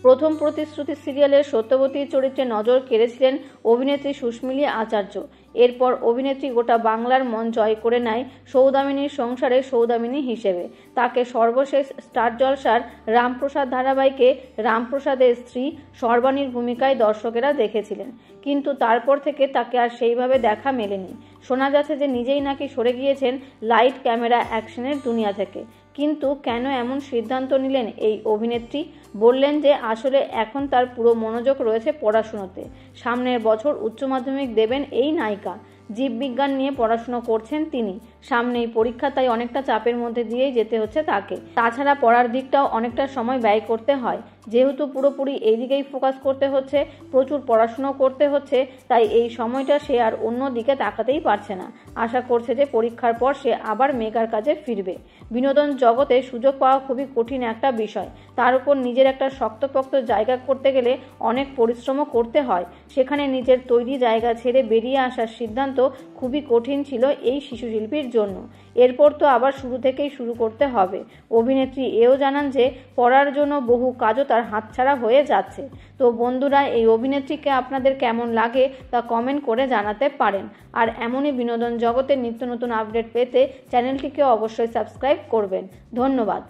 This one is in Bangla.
প্রথম প্রতিশ্রুতি সিরিয়ালের সত্যবতী চরিত্রে নজর কেড়েছিলেন অভিনেত্রী সুস্মিলি আচার্য। এরপর অভিনেত্রী গোটা বাংলার মন জয় করে নেয় সৌদামিনীর সংসারে সৌদামিনী হিসেবে। তাকে সর্বশেষ স্টার জলসার রামপ্রসাদ ধারাবাহিকে রামপ্রসাদের স্ত্রী সর্বাণীর ভূমিকায় দর্শকেরা দেখেছিলেন, কিন্তু তারপর থেকে তাকে আর সেইভাবে দেখা মেলেনি। শোনা যাচ্ছে যে নিজেই নাকি সরে গিয়েছেন লাইট ক্যামেরা অ্যাকশনের দুনিয়া থেকে। কিন্তু কেন এমন সিদ্ধান্ত নিলেন এই অভিনেত্রী? বললেন যে আসলে এখন তার পুরো মনোযোগ রয়েছে পড়াশুনোতে। সামনের বছর উচ্চ মাধ্যমিক দেবেন এই নায়িকা। জীববিজ্ঞান নিয়ে পড়াশুনো করছেন তিনি। সামনেই পরীক্ষা, তাই অনেকটা চাপের মধ্যে দিয়েই যেতে হচ্ছে তাকে। তাছাড়া পড়ার দিকটাও অনেকটা সময় ব্যয় করতে হয়। যেহেতু পুরোপুরি এই দিকেই ফোকাস করতে হচ্ছে, প্রচুর পড়াশুনো করতে হচ্ছে, তাই এই সময়টা সে আর অন্য দিকে তাকাতেই পারছে না। আশা করছে যে পরীক্ষার পর সে আবার মেকার কাজে ফিরবে। বিনোদন জগতে সুযোগ পাওয়া খুবই কঠিন একটা বিষয়। তার উপর নিজের একটা শক্তপোক্ত জায়গা করতে গেলে অনেক পরিশ্রমও করতে হয়। সেখানে নিজের তৈরি জায়গা ছেড়ে বেরিয়ে আসার সিদ্ধান্ত খুবই কঠিন ছিল এই শিশুশিল্পীর জন্য। এরপর তো আবার শুরু থেকেই শুরু করতে হবে। অভিনেত্রী এও জানান যে পড়ার জন্য বহু কাজও তার হাতছাড়া হয়ে যাচ্ছে। তো বন্ধুরা, এই অভিনেত্রীকে আপনাদের কেমন লাগে তা কমেন্ট করে জানাতে পারেন। আর এমনই বিনোদন জগতের নিত্য নতুন আপডেট পেতে চ্যানেলটিকে অবশ্যই সাবস্ক্রাইব করবেন। ধন্যবাদ।